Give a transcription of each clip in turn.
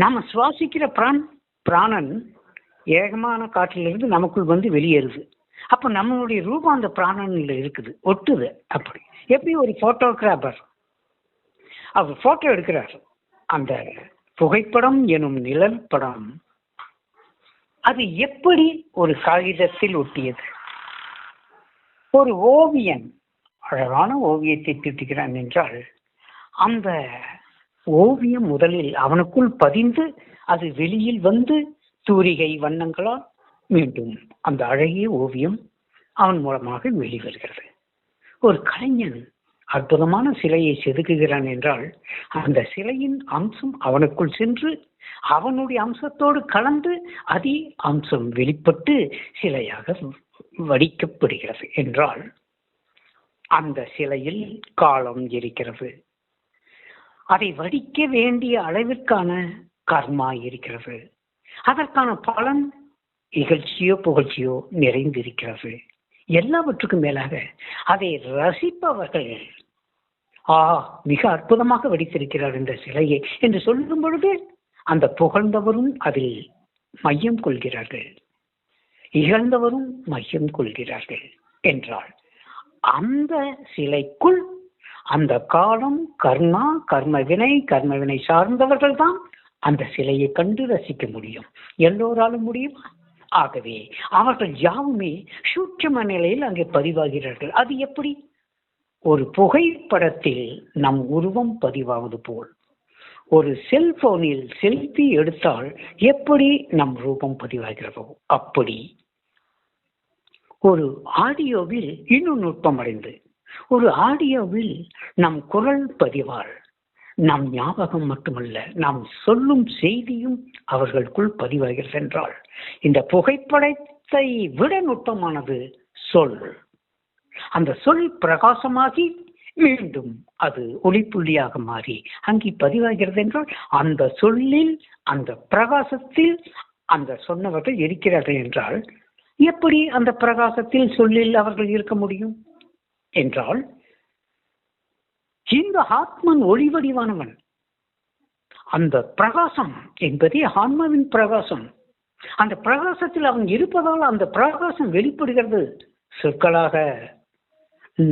நாம சுவாசிக்கிற பிராணன் ஏகமான காற்றிலிருந்து நமக்குள் வந்து வெளியேறுது. அப்ப நம்மளுடைய ரூபம் அந்த பிராணன்ல இருக்குது, ஒட்டுது. அப்படி எப்படி ஒரு போட்டோகிராபர் அவர் போட்டோ எடுக்கிறார், அந்த புகைப்படம் எனும் நிழல் படம் அது எப்படி ஒரு காகிதத்தில் ஒட்டியது? ஒரு ஓவியன் அழகான ஓவியத்தை தீட்டுகிறான் என்றால் அந்த ஓவியம் முதலில் அவனுக்குள் பதிந்து அது வெளியில் வந்து தூரிகை வண்ணங்களால் மீண்டும் அந்த அழகிய ஓவியம் அவன் மூலமாக வெளிவருகிறது. ஒரு கலைஞன் அற்புதமான சிலையை செதுக்குகிறான் என்றால் அந்த சிலையின் அம்சம் அவனுக்குள் சென்று அவனுடைய அம்சத்தோடு கலந்து அதே அம்சம் வெளிப்பட்டு சிலையாக வடிக்கப்படுகிறது என்றால் அந்த சிலையில் காலம் இருக்கிறது. அதை வடிக்க வேண்டிய அளவிற்கான கர்மா இருக்கிறது. அதற்கான பலன் இகழ்ச்சியோ புகழ்ச்சியோ நிறைந்திருக்கிறது. எல்லாவற்றுக்கும் மேலாக அதை ரசிப்பவர்கள் மிக அற்புதமாக வடித்திருக்கிறார் இந்த சிலையை என்று சொல்லும் பொழுது அந்த புகழ்ந்தவரும் அதில் மையம் கொள்கிறார்கள், இகழ்ந்தவரும் மையம் கொள்கிறார்கள் என்றால் அந்த சிலைக்குள் அந்த காலம் கர்மவினை சார்ந்தவர்கள் தான் அந்த சிலையை கண்டு ரசிக்க முடியும். எல்லோராலும் முடியுமா? ஆகவே அவர்கள் யாவுமே சூட்சும நிலையில் அங்கே பதிவாகிறார்கள். அது எப்படி? ஒரு புகைப்படத்தில் நம் உருவம் பதிவாவது போல் ஒரு செல்போனில் செல்ஃபி எடுத்தால் எப்படி நம் ரூபம் பதிவாகிறதோ அப்படி ஒரு ஆடியோவில் இன்னும் நுட்பம் அடைந்து ஒரு ஆடியோவில் நம் குரல் பதிவால் நம் ஞாபகம் மட்டுமல்ல நாம் சொல்லும் செய்தியும் அவர்களுக்குள் பதிவாகிறது என்றால் இந்த புகைப்படத்தை விட நுட்பமானது சொல். அந்த சொல் பிரகாசமாகி மீண்டும் அது ஒளிப்புள்ளியாக மாறி அங்கே பதிவாகிறது என்றால் அந்த சொல்லில் அந்த பிரகாசத்தில் அந்த சொன்னவர்கள் இருக்கிறார்கள் என்றால் எப்படி அந்த பிரகாசத்தில் சொல்லில் அவர்கள் இருக்க முடியும் என்றால் இந்த ஆத்மன் ஒளிவடிவானவன். அந்த பிரகாசம் என்பதே ஆன்மாவின் பிரகாசம். அந்த பிரகாசத்தில் அவன் இருப்பதால் அந்த பிரகாசம் வெளிப்படுகிறது. சொற்களாக,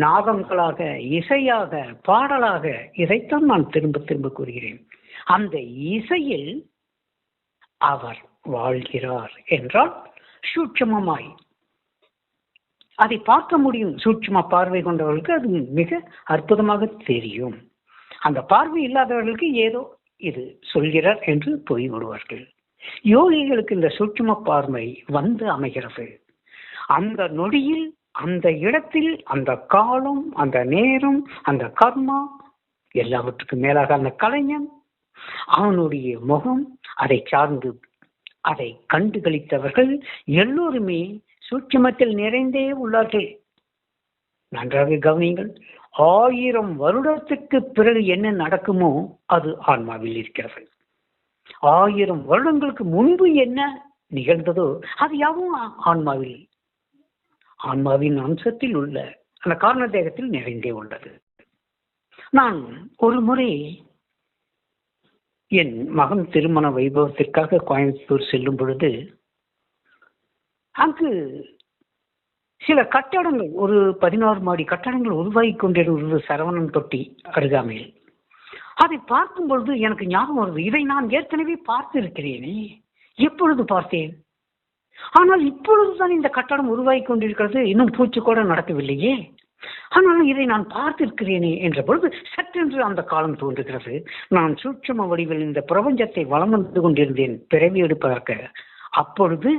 நாதங்களாக, இசையாக, பாடலாக. இதைத்தான் நான் திரும்ப திரும்ப கூறுகிறேன். அந்த இசையில் அவர் வாழ்கிறார் என்றால் சூட்சமமாய் அதை பார்க்க முடியும். சூட்சும பார்வை கொண்டவர்களுக்கு அது மிக அற்புதமாக தெரியும். அந்த பார்வை இல்லாதவர்களுக்கு ஏதோ இது சொல்கிறார் என்று போய்விடுவார்கள். யோகிகளுக்கு இந்த சூட்சும பார்வை வந்து அமைகிறது. அந்த நொடியில், அந்த இடத்தில், அந்த காலம், அந்த நேரம், அந்த கர்மா, எல்லாவற்றுக்கும் மேலாக அந்த கலைஞன், அவனுடைய முகம், அதை சார்ந்து அதை கண்டுகளித்தவர்கள் எல்லோருமே சூட்சுமத்தில் நிறைந்தே உள்ளார்கள். நன்றாக கவனியுங்கள். 1000 வருடத்துக்கு பிறகு என்ன நடக்குமோ அது ஆன்மாவில் இருக்கிறது. 1000 வருடங்களுக்கு முன்பு என்ன நிகழ்ந்ததோ அது யாவும் ஆன்மாவில், ஆன்மாவின் அம்சத்தில் உள்ள அந்த காரண தேகத்தில் நிறைந்தே உள்ளது. நான் ஒரு முறை என் மகன் திருமண வைபவத்திற்காக கோயம்புத்தூர் செல்லும் பொழுது அங்கு சில கட்டடங்கள், ஒரு 16 மாடி கட்டடங்கள் உருவாகி கொண்டிருந்தது சரவணன் தொட்டி அருகாமையில். அதை பார்க்கும் பொழுது எனக்கு ஞாபகம் வருது, இதை நான் ஏற்கனவே பார்த்திருக்கிறேனே. எப்பொழுது பார்த்தேன்? ஆனால் இப்பொழுதுதான் இந்த கட்டடம் உருவாகி கொண்டிருக்கிறது, இன்னும் பூச்சி கூட நடக்கவில்லையே. ஆனால் இதை நான் பார்த்திருக்கிறேனே என்ற பொழுது சற்றென்று அந்த காலம் தோன்றுகிறது. நான் சூட்சும வடிவில் இந்த பிரபஞ்சத்தை வலம் வந்து கொண்டிருந்தேன் பிறவி எடுப்பதற்கு. அப்பொழுது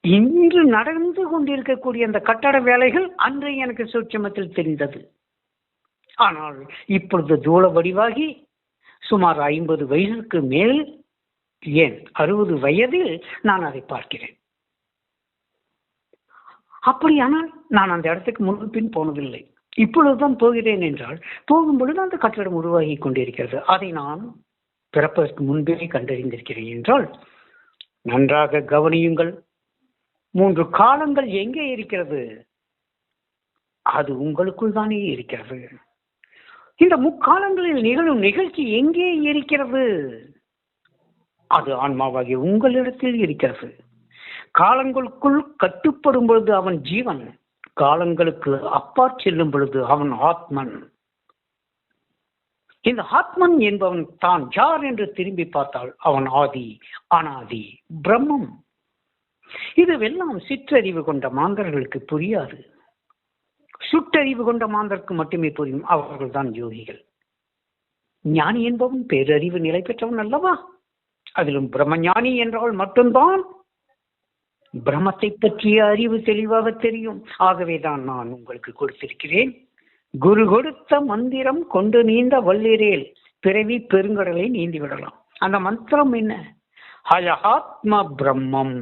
இன்று நடந்து கொண்டிருக்கக்கூடிய அந்த கட்டட வேலைகள் அன்று எனக்கு சூட்சுமத்தில் தெரிந்தது. ஆனால் இப்பொழுது தூள வடிவாகி சுமார் 50 வயதுக்கு மேல், ஏன் 60 வயதில் நான் அதை பார்க்கிறேன். அப்படியானால் நான் அந்த இடத்துக்கு முன்பின் போனதில்லை, இப்பொழுதுதான் போகிறேன் என்றால் போகும் பொழுது அந்த கட்டடம் உருவாகி கொண்டிருக்கிறது. அதை நான் பிறப்பதற்கு முன்பே கண்டறிந்திருக்கிறேன் என்றால் நன்றாக கவனியுங்கள். 3 காலங்கள் எங்கே இருக்கிறது? அது உங்களுக்குள் தானே இருக்கிறது. இந்த முக்காலங்களில் நிகழும் நிகழ்ச்சி எங்கே இருக்கிறது? அது ஆன்மாவாகிய உங்களிடத்தில் இருக்கிறது. காலங்களுக்குள் கட்டுப்படும் பொழுது அவன் ஜீவன், காலங்களுக்கு அப்பாற் செல்லும் பொழுது அவன் ஆத்மன். இந்த ஆத்மன் என்பவன் தான் யார் என்று திரும்பி பார்த்தால் அவன் ஆதி, அனாதி, பிரம்மம். இதுவெல்லாம் சிற்றறிவு கொண்ட மாந்தர்களுக்கு புரியாது. சுற்றறிவு கொண்ட மாந்தருக்கு மட்டுமே புரியும். அவர்கள் தான் யோகிகள். ஞானி என்பவன் பேரறிவு நிலை பெற்றவன் அல்லவா? அதிலும் பிரம்மஞானி என்றால் மட்டும்தான் பிரம்மத்தை பற்றிய அறிவு தெளிவாக தெரியும். ஆகவேதான் நான் உங்களுக்கு கொடுத்திருக்கிறேன். குரு கொடுத்த மந்திரம் கொண்டு நீந்த வல்லிரேல் பிறவி பெருங்கடலை நீந்தி விடலாம். அந்த மந்திரம் என்ன? அயஹாத்ம பிரம்மம்.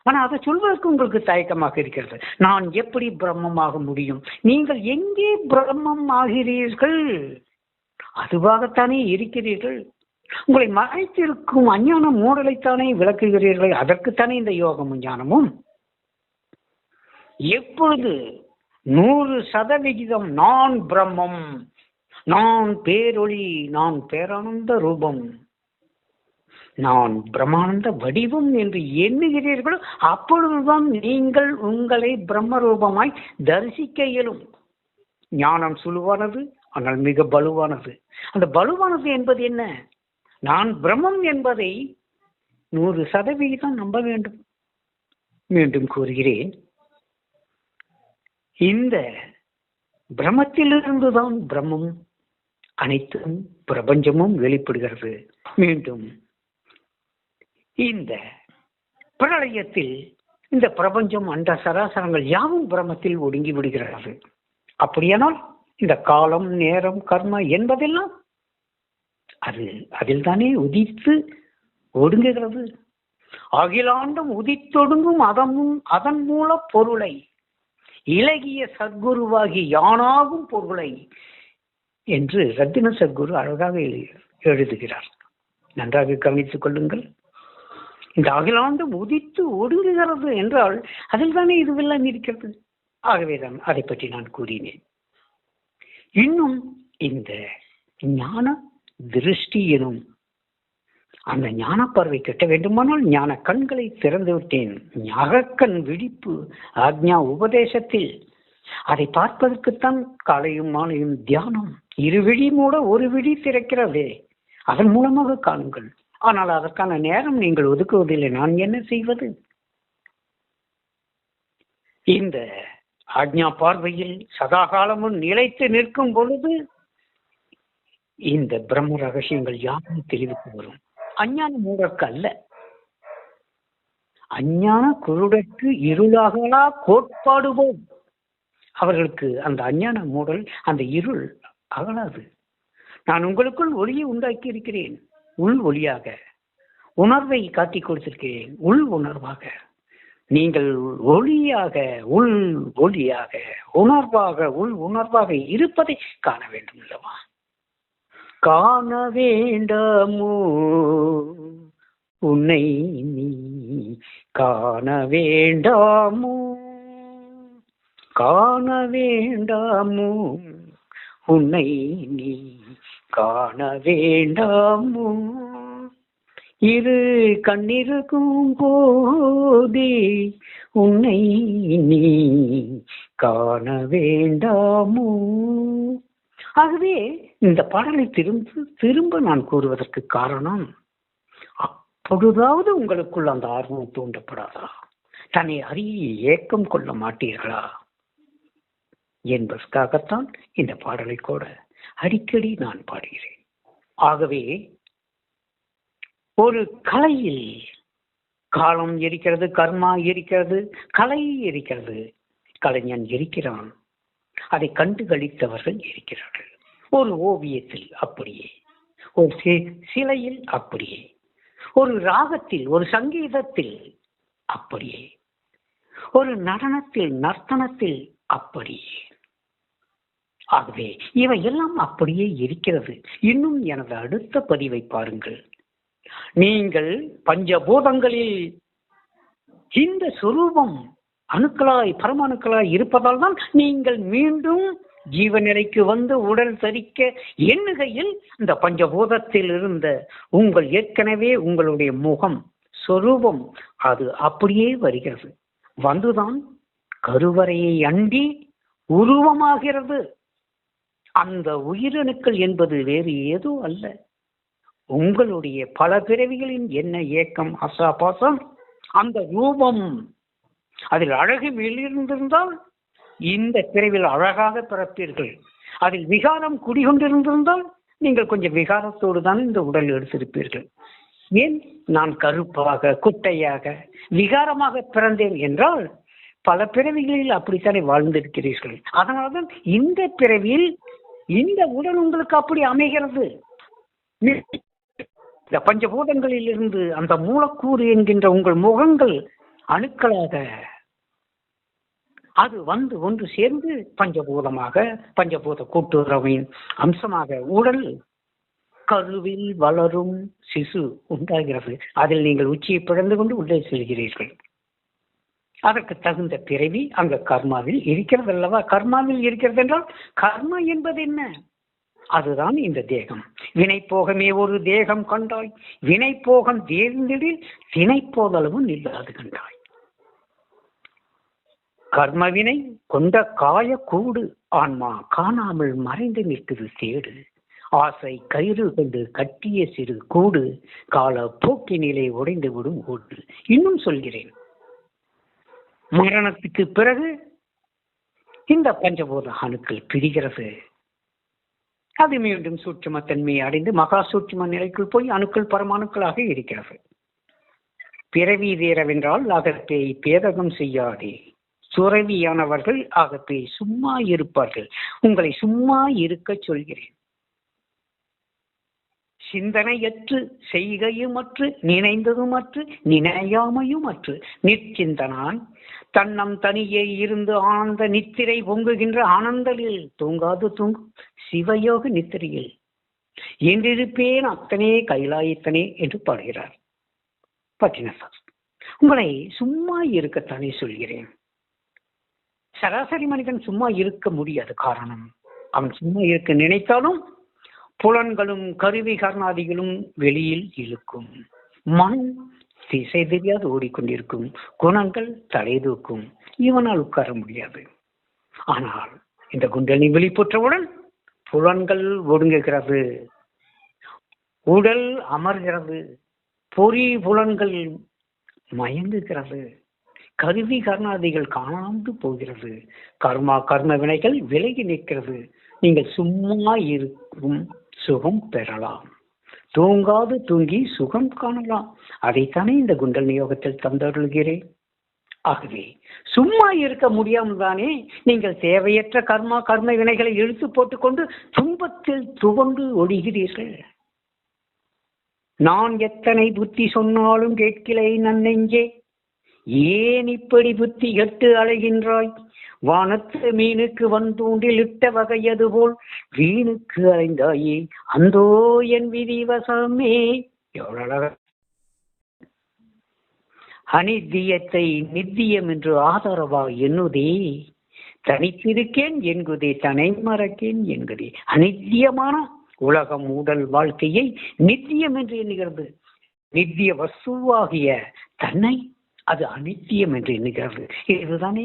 ஆனா அதை சொல்வதற்கு உங்களுக்கு தயக்கமாக இருக்கிறது. நான் எப்படி பிரம்மமாக முடியும்? நீங்கள் எங்கே பிரம்மம் ஆகிறீர்கள்? அதுவாகத்தானே இருக்கிறீர்கள். உங்களை மறைத்திருக்கும் அஞ்ஞான மூடலைத்தானே விளக்குகிறீர்கள். அதற்குத்தானே இந்த யோகமும் ஞானமும். எப்பொழுது 100% நான் பிரம்மம், நான் பேரொளி, நான் பேரானந்த ரூபம், நான் பிரம்மானந்த வடிவம் என்று எண்ணுகிறீர்களோ அப்பொழுதுதான் நீங்கள் உங்களை பிரம்ம ரூபமாய் தரிசிக்க இயலும். ஞானம் சுழுவானது, ஆனால் மிக பலுவானது. அந்த பலுவானது என்பது என்ன? நான் பிரம்மம் என்பதை 100% நம்ப வேண்டும். மீண்டும் கூறுகிறேன், இந்த பிரம்மத்திலிருந்துதான் பிரம்மம் அனைத்தும் பிரபஞ்சமும் வெளிப்படுகிறது. மீண்டும் இந்த பிரளயத்தில் இந்த பிரபஞ்சம் அண்ட சராசரங்கள் யாவும் பிரம்மத்தில் ஒடுங்கி விடுகிறது. அப்படியானால் இந்த காலம், நேரம், கர்மா என்பதெல்லாம் அதில் தானே உதித்து ஒடுங்குகிறது. அகிலாண்டம் உதித்தொடுங்கும் அதன் மூல பொருளை இலகிய சத்குருவாகி யானாகும் பொருளை என்று ரத்தின சத்குரு அழகாக எழுதுகிறார். நன்றாக கவனித்துக் கொள்ளுங்கள். இந்த அகிலாண்டம் உதித்து ஒடுங்குகிறது என்றால் அதில் தானே இதுவெல்லாம் இருக்கிறது. ஆகவேதான் அதை பற்றி நான் கூறினேன். இன்னும் இந்த ஞான திருஷ்டி எனும் அந்த ஞான பார்வை கட்ட வேண்டுமானால் ஞான கண்களை திறந்து விட்டேன். ஞாகக்கண் விழிப்பு ஆக்ஞா உபதேசத்தில் அதை பார்ப்பதற்குத்தான் காலையும் மாலையும் தியானம். 2 விழி மூட 1 விழி திறக்கிறதே, அதன் மூலமாக காணுங்கள். ஆனால் அதற்கான நேரம் நீங்கள் ஒதுக்குவதில்லை. நான் என்ன செய்வது? இந்த ஆக்ஞா பார்வையில் சதாகாலமும் நிலைத்து நிற்கும் பொழுது இந்த பிரம்ம ரகசியங்கள் யாரும் தெளிவுக்கு வரும். அஞ்ஞான மூடற்கு அல்ல. அஞ்ஞான குருடற்கு இருளாகலா கோட்பாடுவோம். அவர்களுக்கு அந்த அஞ்ஞான மூடல், அந்த இருள் அகலாது. நான் உங்களுக்குள் ஒளியை உண்டாக்கி இருக்கிறேன். உள் ஒளியாக உணர்வை காட்டிக் கொடுத்திருக்கிறேன். உள் உணர்வாக நீங்கள் ஒளியாக, உள் ஒளியாக, உணர்வாக, உள் உணர்வாக இருப்பதை காண வேண்டும் அல்லவா? காண வேண்டாமோ உன்னை நீ காண வேண்டாமோ, காண வேண்டாமோ உன்னை நீ காண வேண்டாமோ, இரு கண்ணிருக்கும் போதே உன்னை நீ காண வேண்டாமோ. ஆகவே இந்த பாடலை திரும்ப நான் கூறுவதற்கு காரணம், அப்பொழுதாவது உங்களுக்குள் அந்த ஆர்வம் தூண்டப்படாதா? தன்னை அறிய ஏக்கம் கொள்ள மாட்டீர்களா என்பதற்காகத்தான் இந்த பாடலை கூட அடிக்கடி நான் பாடுகிறேன். ஆகவே ஒரு கலையில் காலம் இருக்கிறது, கர்மா இருக்கிறது, கலை இருக்கிறது, கலைஞன் இருக்கிறான், அதை கண்டு களித்தவர்கள் இருக்கிறார்கள். ஒரு ஓவியத்தில் அப்படியே, ஒரு சிலையில் அப்படியே, ஒரு ராகத்தில், ஒரு சங்கீதத்தில் அப்படியே, ஒரு நடனத்தில், நர்த்தனத்தில் அப்படியே. ஆகவே இவை எல்லாம் அப்படியே இருக்கிறது. இன்னும் எனது அடுத்த பதிவை பாருங்கள். நீங்கள் பஞ்சபூதங்களில் இந்த சுரூபம் அணுக்களாய் பரமாணுக்களாய் இருப்பதால் தான் நீங்கள் மீண்டும் ஜீவநிலைக்கு வந்து உடல் தரிக்க எண்ணுகையில் இந்த பஞ்சபூதத்தில் இருந்த உங்கள் ஏற்கனவே உங்களுடைய முகம் சொரூபம் அது அப்படியே வருகிறது. வந்துதான் கருவறையை அண்டி உருவமாகிறது. அந்த உயிரணுக்கள் என்பது வேறு ஏதோ அல்ல, உங்களுடைய பல பிறவிகளின் என்ன ஏக்கம் அசாபாசம் அந்த ரூபம். அதில் அழகு வெளியிருந்திருந்தால் இந்த பிறவில் அழகாக பிறப்பீர்கள். அதில் விகாரம் குடிகொண்டிருந்திருந்தால் நீங்கள் கொஞ்சம் விகாரத்தோடு தான் இந்த உடல் எடுத்திருப்பீர்கள். ஏன் நான் கருப்பாக குட்டையாக விகாரமாக பிறந்தேன் என்றால் பல பிறவிகளில் அப்படித்தானே வாழ்ந்திருக்கிறீர்கள். அதனால்தான் இந்த பிறவியில் இந்த உடல் உங்களுக்கு அப்படி அமைகிறது. இந்த பஞ்சபூதங்களில் இருந்து அந்த மூலக்கூறு என்கின்ற உங்கள் முகங்கள் அணுக்களாக அது வந்து ஒன்று சேர்ந்து பஞ்சபூதமாக பஞ்சபூத கூட்டுறவின் அம்சமாக உடல் கருவில் வளரும் சிசு உண்டாகிறது. அதில் நீங்கள் உச்சியை பிளந்து கொண்டு உள்ளே செல்கிறீர்கள். அதற்கு தகுந்த பிறவி அங்க கர்மாவில் இருக்கிறது அல்லவா? கர்மாவில் இருக்கிறது என்றால் கர்மா என்பது என்ன? அதுதான் இந்த தேகம். வினை போகமே ஒரு தேகம் கண்டாய், வினை போகம் தேர்ந்திடில் தினை போதளவும் இல்லாது கண்டாய். கர்மவினை கொண்ட காய கூடு ஆன்மா காணாமல் மறைந்து நிற்குது சேடு. ஆசை கயிறு கொண்டு கட்டிய சிறு கூடு கால போக்கினிலே உடைந்து விடும் ஓடு. இன்னும் சொல்கிறேன், மரணத்துக்கு பிறகு இந்த பஞ்சபூத அணுக்கள் பிரிகிறது. அது மீண்டும் சூட்சும தன்மையை அடைந்து மகா சூட்சும நிலைக்குள் போய் அணுக்கள் பரமாணுக்களாக இருக்கிறது. பிறவி தீரவென்றால் அகப்பேய் பேதகம் செய்யாதே. சுரவியானவர்கள் அகப்பேய் சும்மா இருப்பார்கள். உங்களை சும்மா இருக்க சொல்கிறேன். சிந்தனையற்று செய்கையுமற்று நினைந்ததுமற்று நினையாமையுமற்று நிற்சிந்தனான் தன்னம் தனியே இருந்து ஆனந்த நித்திரை பொங்குகின்ற ஆனந்தலில் தூங்காது தூங்கும் சிவயோக நித்திரையில் என்றிருப்பேன் அத்தனே கைலாயத்தனே என்று பாடுகிறார் பட்டினசார். உங்களை சும்மா இருக்கத்தானே சொல்கிறேன். சராசரி மனிதன் சும்மா இருக்க முடியாது. காரணம், அவன் சும்மா இருக்க நினைத்தாலும் புலன்களும் கருவி கர்ணாதிகளும் வெளியில் இழுக்கும். மனம் திசை தெரியாது ஓடிக்கொண்டிருக்கும். குணங்கள் தலை தூக்கும். இவனால் உட்கார முடியாது. ஆனால் இந்த குண்டலினி வெளிப்பற்றவுடன் புலன்கள் ஒடுங்குகிறது, உடல் அமர்கிறது, பொறி புலன்கள் மயங்குகிறது, கருவி கர்ணாதிகள் காணாந்து போகிறது, கர்ம வினைகள் விலகி நிற்கிறது. நீங்கள் சும்மா இருக்கும் சுகம் பெறலாம். தூங்காது தூங்கி சுகம் காணலாம். அதைத்தானே இந்த குண்டலினி யோகத்தில் தந்தருள்கிறேன். ஆகவே சும்மா இருக்க முடியாமல் தானே நீங்கள் தேவையற்ற கர்ம வினைகளை இழுத்து போட்டுக்கொண்டு துன்பத்தில் துவண்டு ஒடுகிறீர்கள். நான் எத்தனை புத்தி சொன்னாலும் கேட்கிலை நன்னெஞ்சே, ஏன் இப்படி புத்தி கெட்டு அலைகின்றாய்? வானத்து மீனுக்கு வந்தூண்டில் இட்ட வகையது போல் வீணுக்கு அலைந்தாயே, அந்தோ என் விதிவசமே. எவ்வளவு அநித்தியத்தை நித்தியம் என்று ஆதரவா எண்ணுதே, தனித்திருக்கேன் என்குதே தனை மறக்கேன் என்குதே. அநித்தியமான உலகம் உடல் வாழ்க்கையை நித்தியம் என்று எண்ணுகிறது. நித்திய வசுவாகிய தன்னை அது அநித்தியம் என்று எண்ணுகிறது. இதுதானே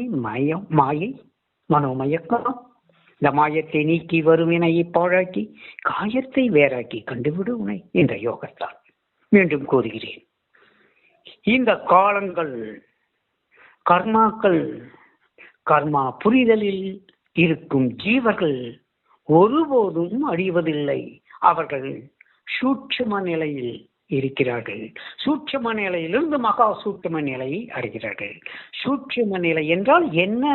மாயை மனோமயக்கம். இந்த மாயத்தை நீக்கி வரும் வினையை பாழாக்கி காயத்தை வேறாக்கி கண்டுவிடு உனை என்ற யோகத்தால் மீண்டும் கூறுகிறேன். இந்த காலங்கள் கர்மாக்கள் கர்மா புரிதலில் இருக்கும் ஜீவர்கள் ஒருபோதும் அழிவதில்லை. அவர்கள் சூட்சும நிலையில் இருக்கிறார்கள். சூட்சும நிலையிலிருந்து மகா சூட்சும நிலையை அடைகிறார்கள். சூட்சும நிலை என்றால் என்ன?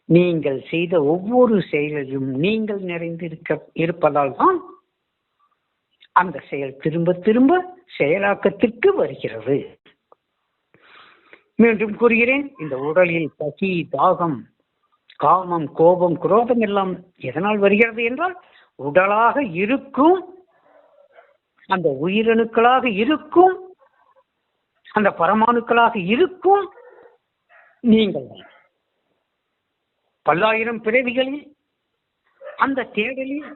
நீங்கள் செய்த ஒவ்வொரு செயலிலும் நீங்கள் இருப்பதால் தான் அந்த செயல் திரும்ப திரும்ப செயலாக்கத்திற்கு வருகிறது. மீண்டும் கூறுகிறேன், இந்த உடலில் பசி, தாகம், காமம், கோபம், குரோதம் எல்லாம் எதனால் வருகிறது என்றால் உடலாக இருக்கும் அந்த உயிரணுக்களாக இருக்கும் அந்த பரமாணுக்களாக இருக்கும் நீங்கள் பல்லாயிரம் பிறவிகளில் அந்த தேடலில்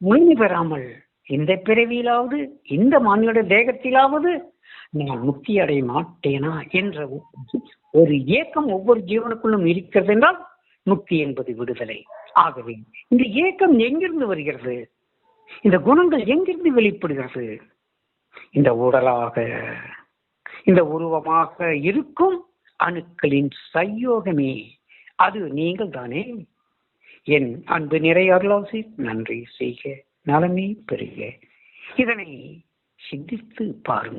முழுமை பெறாமல் இந்த பிறவியிலாவது இந்த மானிட தேகத்திலாவது நான் முக்தி அடைய மாட்டேனா என்ற ஒரு ஏக்கம் ஒவ்வொரு ஜீவனுக்குள்ளும் இருக்கிறது என்றால் முக்தி என்பது விடுதலை. ஆகவே இந்த ஏக்கம் எங்கிருந்து வருகிறது? இந்த குணங்கள் எங்கிருந்து வெளிப்படுகிறது? இந்த உடலாக இந்த உருவமாக இருக்கும் அணுக்களின் சயோகமே, அது நீங்கள் தானே. என் அன்பு நிறை அருளாசி நன்றி செய்க, நலமே பெறுக. இதனை சிந்தித்து பாருங்கள்.